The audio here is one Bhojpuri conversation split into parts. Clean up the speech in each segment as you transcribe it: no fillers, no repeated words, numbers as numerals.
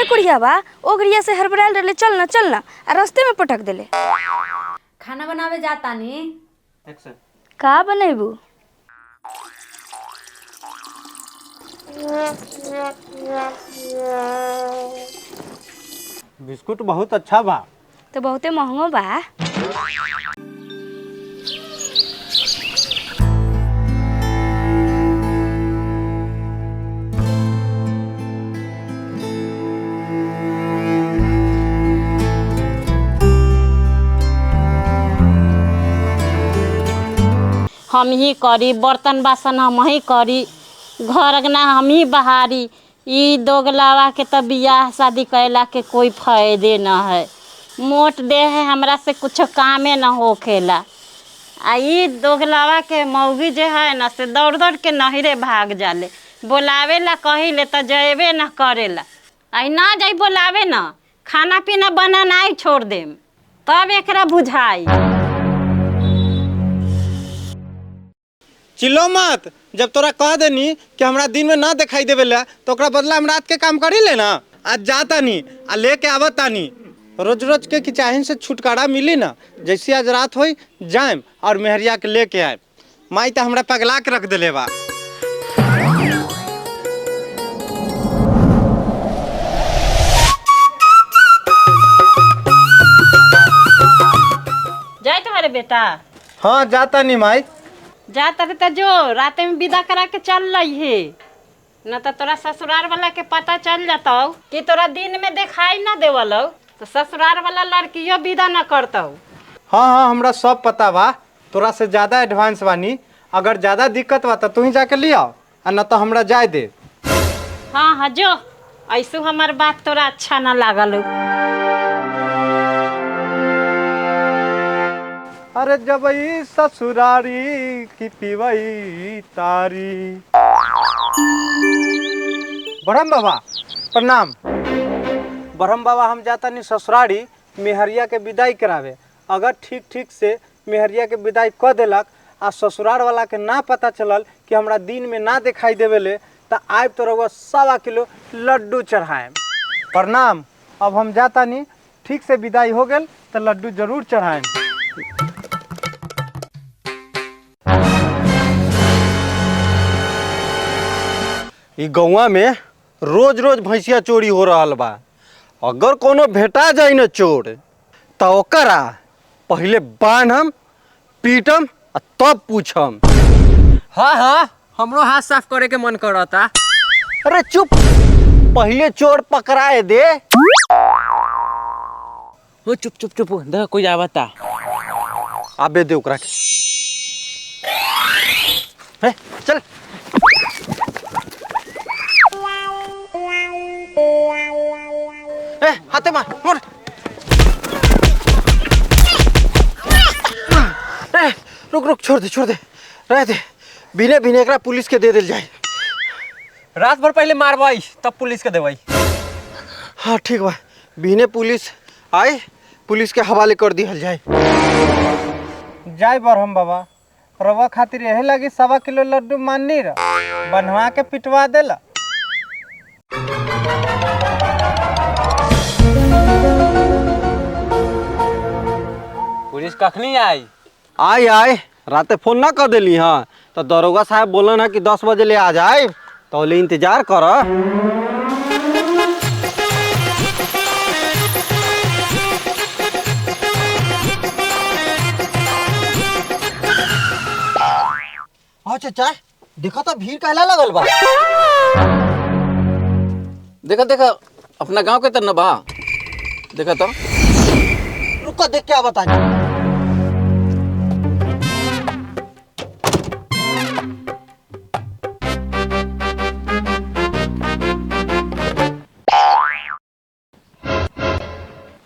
कुड़िया बा ओ गरिया से हड़बड़ाइल रहले चल ना आ रास्ते में पटक देले। खाना बनावे जाता नी का बनेबू? बिस्कुट बहुत अच्छा बा। तो बहुते महंगो बा। हम ही करी, बर्तन बासन हम ही करी, घर अंगना हम ही बहारी। ई दोगलावा के तो बियाह शादी कैला के कोई फायदे न है। मोट देह है, हमरा से कुछ कामे न होखेला। आ ई दोगलावा के मौगी जे है न से दौड़ दौड़ के नहिरे भाग जाले। बोलावे ला कहिले तो जयबे न करेला। आई ना जाई बोलावे न, खाना पीना बनाना ही छोड़ देम, तब एकरा बुझाई। चिल्लो मत। जब तोरा कह देनी कि हमरा दिन में ना दिखाई देवेला तो ओकरा बदला हम रात के काम करी ले ना। आज जाता नी आ लेके आवता नी। रोज रोज के किचाहिन से छुटकारा मिली ना। जैसे आज रात होई जाएम और मेहरिया के लेके आए। माई तो हमरा पगला के रख देले बा। जाए तुम्हारे बेटा? हाँ जाता नी माई। जा तब तो जो रात में विदा करा के चल रही है, न तो तोरा ससुराल वाला के पता चल जाता कि तोरा दिन में दिखाई ना देवल तो ससुराल वाला लड़कियों विदा न करता। हाँ हाँ हमरा सब पता बा। तोरा से ज्यादा एडवांस बानी। अगर ज्यादा दिक्कत बा तो तू ही जाके ले आओ आ न तो हमरा जाए दे। हाँ हाँ जो ऐसू हमार बात तोरा अच्छा ना लागल। अरे जबई ससुरारी की पीवई तारी। ब्रह्म बाबा प्रणाम। ब्रह्म बाबा हम जाता नहीं ससुरारी मेहरिया के विदाई करावे। अगर ठीक ठीक से मेहरिया के विदाई क देलक आ ससुराल वाला के ना पता चलल कि हमरा दिन में ना दिखाई देवेले तो आब तो रहुआ 1.25 किलो लड्डू चढ़ाएम। प्रणाम। अब हम जाता नहीं, ठीक से विदाई हो गेल तो लड्डू जरूर चढ़ाएम। ई गौवा में रोज रोज भैंसिया चोरी हो रहा बा। अगर कोनो भेटा जाए न चोर तो ओकरा पहले बांधम, पीटम आ तब पूछम। हाँ हाँ हमरो हाथ साफ करे के मन करता। अरे चुप, पहले चोर पकड़ाए दे। वो चुप चुप चुप, देख कोई आवता। आबे दे ओकरा के। हे, चल। ए, हाथे मार मोर। ए, रुक रुक, छोड़ दे रह दे। बिने बिने एकरा पुलिस के दे दिल जाए। रात भर पहले मारवाई तब पुलिस के देवाई। हाँ ठीक बा, बिने पुलिस आए पुलिस के हवाले कर दिहल जाए। जाए बरहम बाबा, रवा खातिर यही लगी 1.25 किलो लड्डू माननी रहा, बनवा के पिटवा देला। पुलिस कखनी आई? आए राते फोन ना कर देली। हाँ तो दरोगा साहब बोलन है कि 10 बजे ले आ जाए, तो ले इंतजार कर। हाँ चाचा, देखा तो भीड़ कहला लगल बा। देखा देखा अपना गांव के तरह बा। देखा तो रुको देख क्या बता।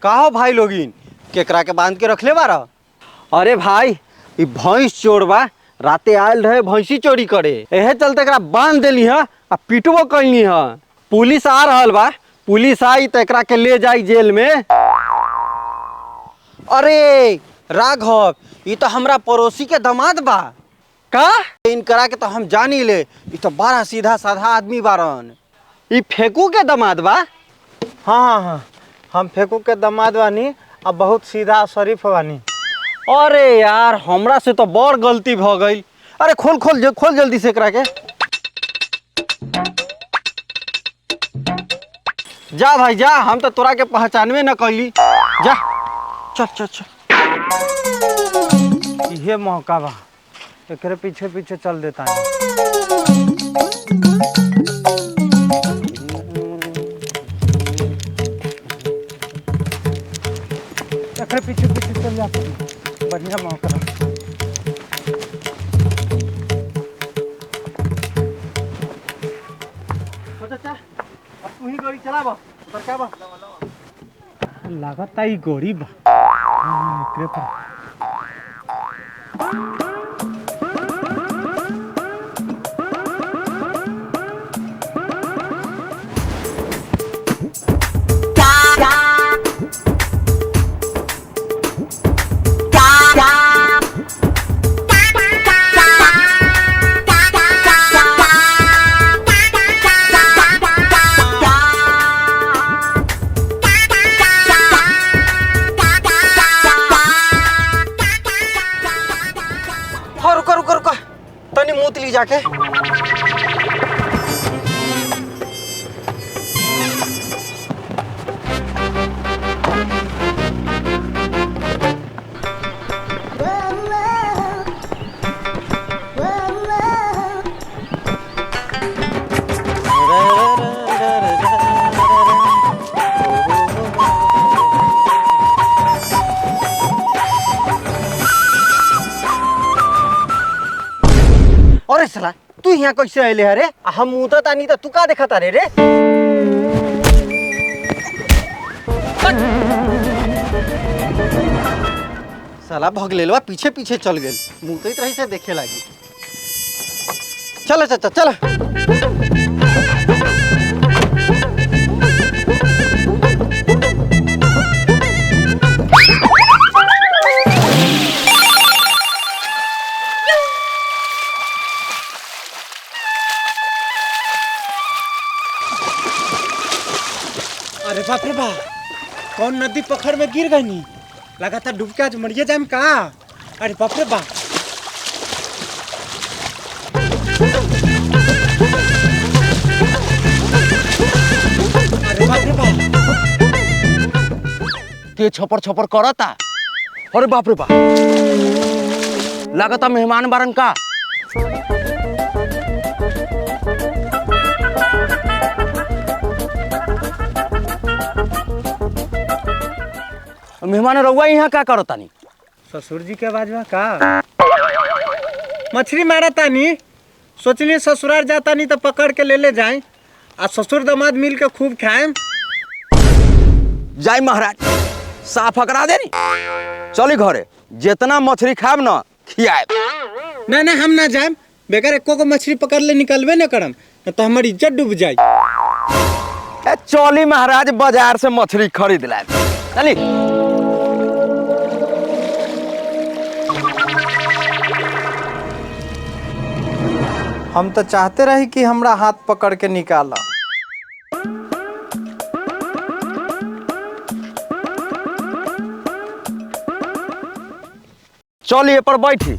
कहा भाई लोगिन केकरा के बांध के रखले बारा? अरे भाई ई भैंस चोर बा, राते आयल रहे भैंसी चोरी करे, एहे चलते एकरा बांध देली है आ पिटबो कैली है। पुलिस आ रहल बा, पुलिस आई तो एकरा के ले जाई जेल में। अरे राघव, ये तो हमरा पड़ोसी के दामाद बा। का इनकरा के तो हम जानी ले, ये तो बड़ा सीधा साधा आदमी बारन। ये फेंकू के दामाद बा। हाँ हाँ हाँ, हम फेंकू के दामाद बानी अब बहुत सीधा शरीफ बानी। अरे यार हमरा से तो बड़ गलती भ गई। अरे खोल खोल खोल जल्दी से एकरा के। जा भाई जा, हम तो तोरा के पहचानबे न कैली। जा चल चल चल। ये मौका बा, एकरे पीछे पीछे चल देता है। एकरे पीछे पीछे चल जाते हैं, बढ़िया मौका बा। चाचा अब तू ही गाड़ी चलाबा, बरकाबा। लागत आई गोरी बा। एकरे पर हाँ रुका रुका रुका, तनी मूत ली जाके। अरे साला तू यहाँ कैसे आइले है रे? हम मुदत आनी तो तू का देखता रे रे? साला भग लेलवा पीछे पीछे चल गेल, मुतैत रही से देखे लगी। चल चाचा चल। अरे बाप रे बाप, कौन नदी पखड़ में गिर गई नी, लगातार डूब के आज मरिए जाए का। अरे बाप रे बाप, अरे बाप रे बाप, के छपर छपर करता। अरे बाप रे बाप, लागता मेहमान बारन का। मेहमान रउआ यहाँ का करो तानी? ससुर जी के आवाज बा का? मछली मारा तानी, सोचली ससुराल जाता नहीं तो पकड़ के ले जाए, आ ससुर दामाद मिल के खूब खाएं। जाई महाराज, साफ पकड़ा देनी। चली घरे, जितना मछली खाब न खियाए। ना ना हम ना जाए, बेकार एको को मछली पकड़ ले निकलबे न करम, न तो हमारी इज्जत डूब जाए। चली महाराज, बाजार से मछली खरीद लाए। चली। हम तो चाहते रही कि हमरा हाथ पकड़ के निकाला। चलिए पर बैठी।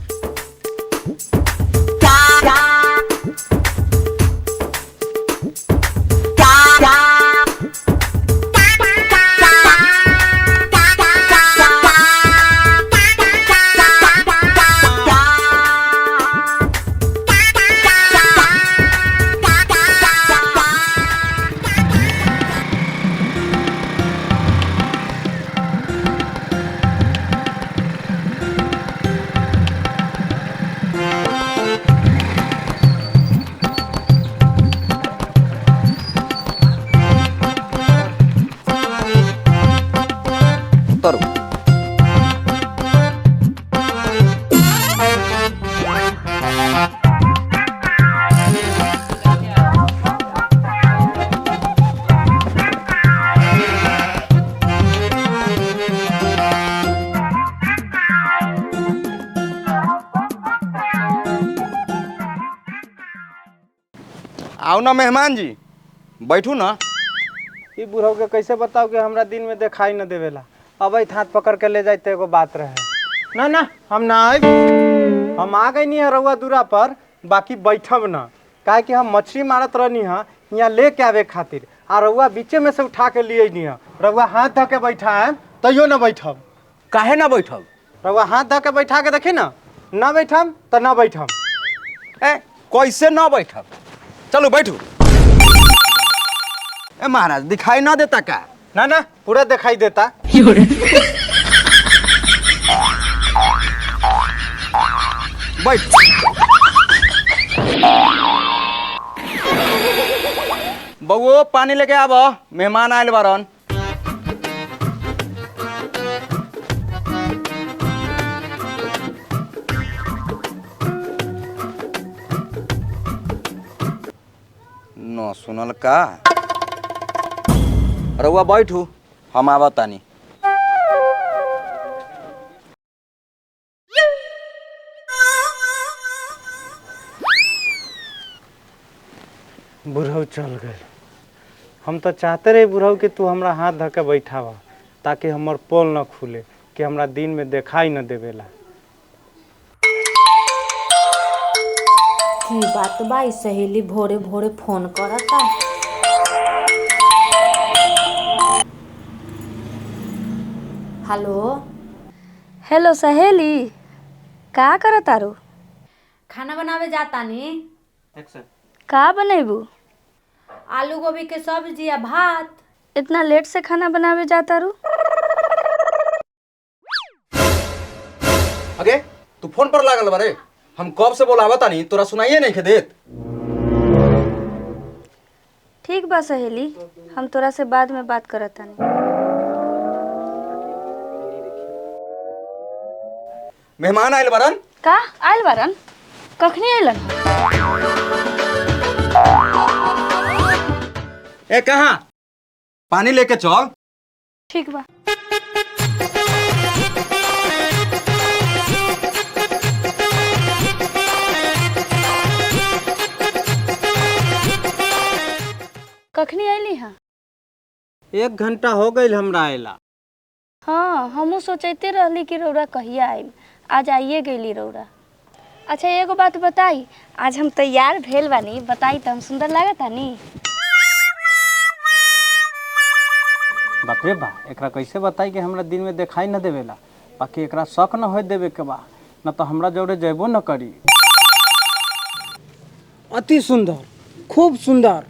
उतरो। आओ ना मेहमान जी, बैठू ना। ई बुढ़ऊ के कैसे बताओ कि हमरा दिन में दिखाई न देवेला। अब हाथ पकड़ के ले जाते एगो बात रहे। ना ना हम ना आए, हम आ गई नहीं है रउआ दूरा पर, बाकी बैठब ना, काहे कि हम मछली मारत रहनी है यहाँ लेके आवे खातिर, आ रउआ बीचे में से उठा के लिए नहीं है। रउआ हाथ धऽ के बैठा है तैयो न बैठब। काहे ना बैठब? रउआ हाथ धऽ के बैठा के देखी ना बैठम तो ना बैठम। ए कैसे ना बैठब? चलो बैठू। ए महाराज दिखाई ना देता का? ना ना पूरा दिखाई देता। बैठ। बउओ पानी लेके आब, मेहमान आयल बारन। न सुनल का? रउआ बैठू, हम आवत तानी। बुढ़ऊ चल गए। हम तो चाहते रहे बुढ़ऊ कि तू हमरा हाथ धऽ के बैठावा, ताकि हमर पोल न खुले, कि हमरा दिन में दिखाई न देवेला। की बात बा? ई सहेली भोरे भोरे फोन करता। हेलो हेलो सहेली, का करत तारू? खाना बनावे जाता नी। का बनेबू? आलू गोभी के सब्जी या भात। इतना लेट से खाना बनावे जाता रू? अगे तू फोन पर लागल बारे, हम कब से बोलावा तानी, तोरा सुनाइए नहीं के देत। ठीक बा सहेली, हम तोरा से बाद में बात करत तानी। मेहमान आयल बारन। का आयल बारन? कखनी आयलन? ए कहाँ? पानी लेके चल। ठीक बा। कखनी आयली हाँ? 1 घंटा हो गई हमरा आयला। हाँ हमहू सोचते रहली कि रौरा कहिया आइम, आज आइए गईली रौरा। अच्छा एगो बात बताई, आज हम तैयार भेल बानी, बताई तो हम सुंदर लागत नी? बाप रे बा, एकरा कैसे बताई कि हमरा दिन में दिखाई न देवेला, बाकी एकरा शक न हो देवे के बा, न तो हमरा जोड़े जेबो न करी। अति सुंदर, खूब सुंदर,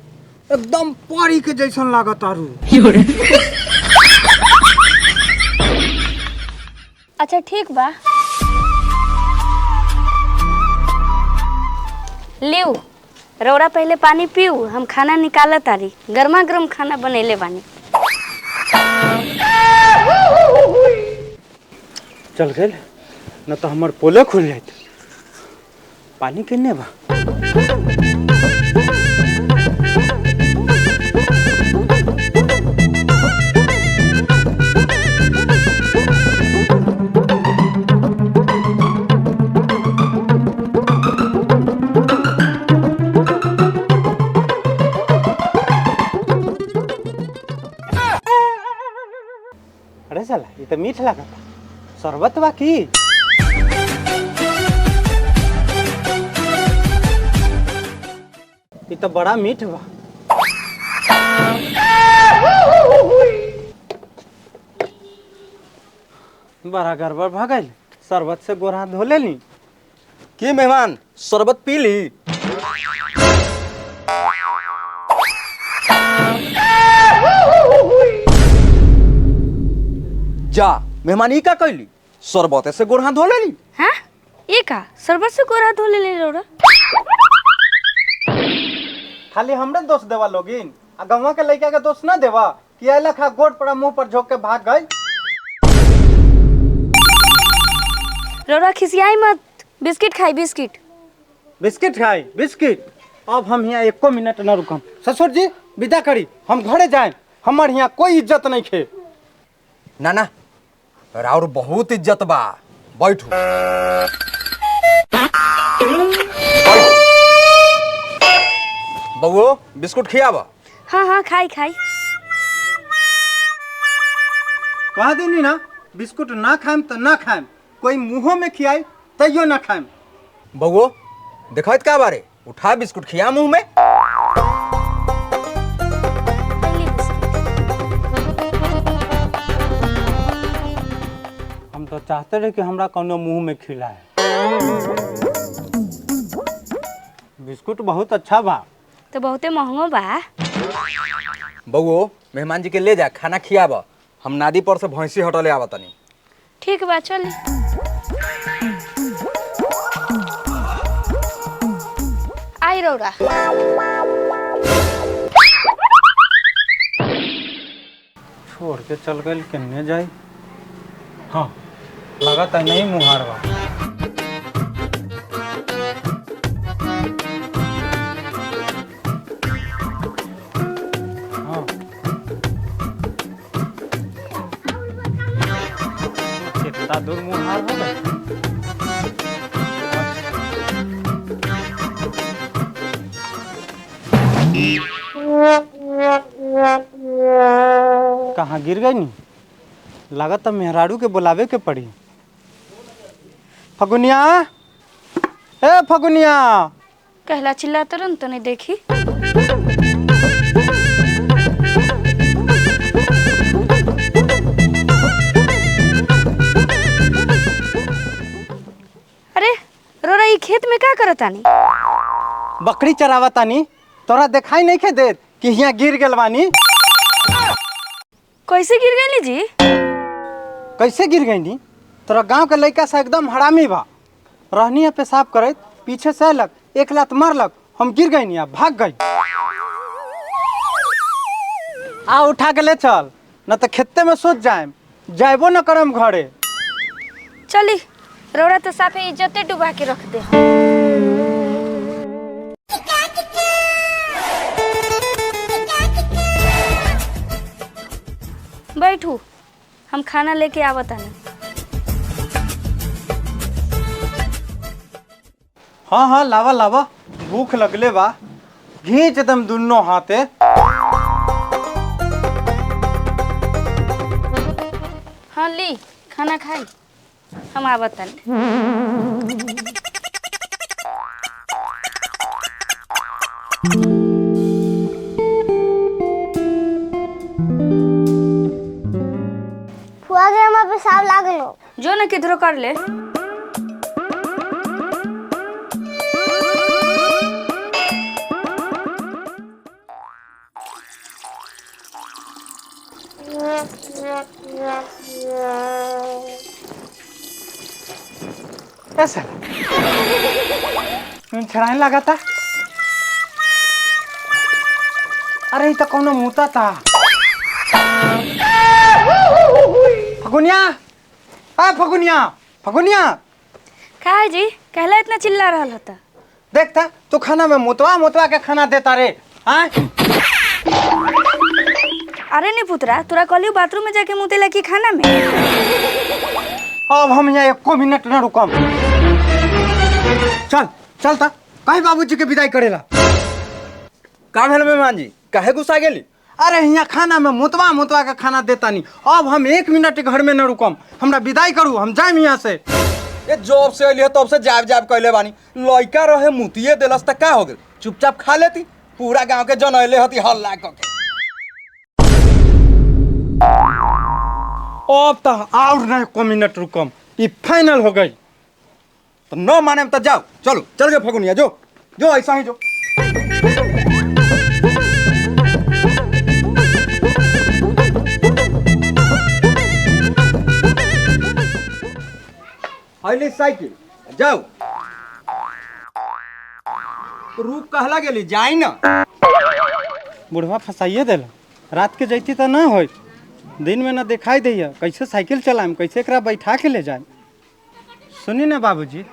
एकदम परी के जैसन लागत आरू। अच्छा ठीक बा, लियो रौरा पहले पानी पीऊ, हम खाना निकालत तारी, गर्मा गर्म खाना बनैले बानी। चल गए न तो हमर पोले खुल जाए। पानी किन्ने बा? अरे साला ये तो मीठ लगा था। शरबत बा की? ये तो बड़ा मीठ बा। बड़ा गड़बड़ भ गइल, शरबत से गोर हाथ धो लेनी। की मेहमान शरबत पी ली? जा मेहमान ई का कैली, शरबत से गोर हाथ धो लेली। हाँ ये का शरबत से गोर हाथ धो ले रौरा? खाली हमरे दोस्त देवा लोगिन, आ गंवा के लड़का के दोस्त ना देवा कि आइला खा गोड़ पर मुंह पर झोंक के भाग गई। रौरा खिसियाई मत, बिस्किट खाई बिस्किट। बिस्किट खाई बिस्किट? अब हम यहाँ 1 मिनट न रुकम। ससुर जी विदा करी, हम घरे जाए, हमार यहाँ कोई इज्जत नहीं खे। ना ना राउर बहुत इज्जत बा, बैठू। बउओ बिस्कुट खियाब। हाँ हाँ खाई खाई। कह देनी ना बिस्कुट ना खाएम तो ना खाएम, कोई मुँहों में खियाई तैयो ना खाएम। बउओ देखत का बारे, उठा बिस्कुट खिया मुंह में। पहली बिस्किट। हम तो चाहते रहे कि हमरा कोनो मुंह में खिलाए। बिस्कुट बहुत अच्छा बा। तो बहुते महंगो बा। बउओ मेहमान जी के ले जा, खाना खियाब। हम नादी पर से भैंसी हटले आवतनी। ठीक बा चली। आई रौरा। छोड़ के चल गए, केने जाई। हाँ लगता है नहीं मुहार बा। हाँ कितना दूर मुहार हो गए। कहाँ गिर गई नी? लागत है मेहरारू के बुलावे के पड़ी। फगुनिया, ए फगुनिया। कहला चिल्ला तुरंत तो नहीं देखी। अरे रोरा ये खेत में क्या करतानी? बकरी चरावतानी। तोरा दिखाई नहीं खे देत कि यहाँ गिर गल बानी? कैसे गिर गई जी? कैसे गिर गई नी? तोरा गांव के लड़का से एकदम हरामी बा। रहनी है पेशाब करत, पीछे से अलग एक लात मारलक, हम गिर गई नी, भाग गई। आ उठा के ले चल, न तो खेते में सोच जाएम, जाएबो न करम घरे। चली रोरा तो साफे इज्जते डुबा के रख दे। बैठू, हम खाना लेके आवतानी। हाँ हाँ लावा लावा, भूख लगले बा। घींच दम दुनो हाथे। हाँ ली खाना खाई, हम आवतानी। फुआ के हमारे पेशाब लागलो। जो न किधरो कर ले। ऐसा छड़ाने लगा था। अरे ये तो कौनो मुता था। फगुनिया, आ फगुनिया, फगुनिया। का है जी? कहला इतना चिल्ला रहा था। देखता तू खाना में मुतवा मुतवा के खाना देता रे। हाँ अरे नहीं पुतरा, तोरा कहलियो बाथरूम में जाके मुतेला की खाना में। अब हम यहाँ 1 मिनट न रुकम। चल चलता कहीं बाबूजी के विदाई करेला। का भेल मेहमान जी, काहे गुस्सा गेली? अरे यहाँ खाना में मुतवा मुतवा के खाना देता नहीं। अब हम 1 मिनट घर में न रुकम, हमरा विदाई करू, हम जाए यहाँ से। ये जॉब से अलिए तब से जाब जाब कहले बानी, लइका रहे मुतिये देलस त का हो गेल? चुपचाप खा लेती, पूरा गांव के जनैले हती हल्ला क के। अब तो और न 1 मिनट रुकम, ये फाइनल हो गई। तो न माने तो जाओ, चलो चल गए फगुनिया, जो जो ऐसा ही जो। आइले साइकिल जाओ। तो रुक कहला गेली, जाई ना। बुढ़वा फंसाइए दिल, रात के जैती तो ना हो, दिन में ना दिखाई दैया। कैसे साइकिल चलाएम, कैसे एकरा बैठा के ले जाए। सुनी ना बाबूजी,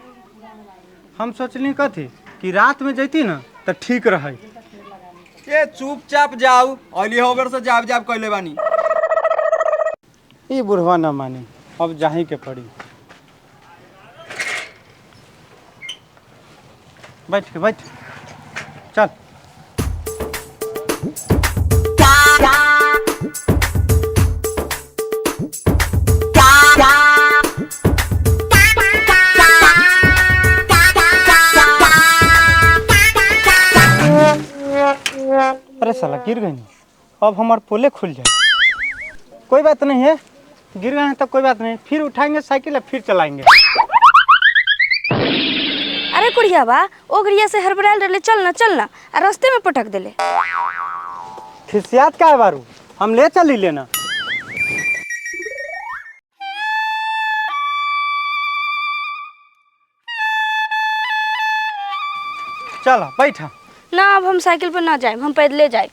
हम सोचली कथी कि रात में जैती ना तो ठीक रहे। ये चुपचाप जाओ, अली होबर से जाब जाब कहले बानी। ये बुढ़वा ना मानी, अब जाही के पड़ी। बैठ के बैठ, चल। गिर गई अब हमार पोले खुल जाए। कोई बात नहीं है, गिर गए हैं तो कोई बात नहीं, फिर उठाएंगे साइकिल और फिर चलाएंगे। अरे कुड़िया बा ओगरिया से हड़बड़ायल रहले, चलना आ रास्ते में पटक देले। खिसियात का है बारू, हम ले चली लेना। चलो बैठा। ना अब हम साइकिल पर ना जाए, हम पैदले जाए।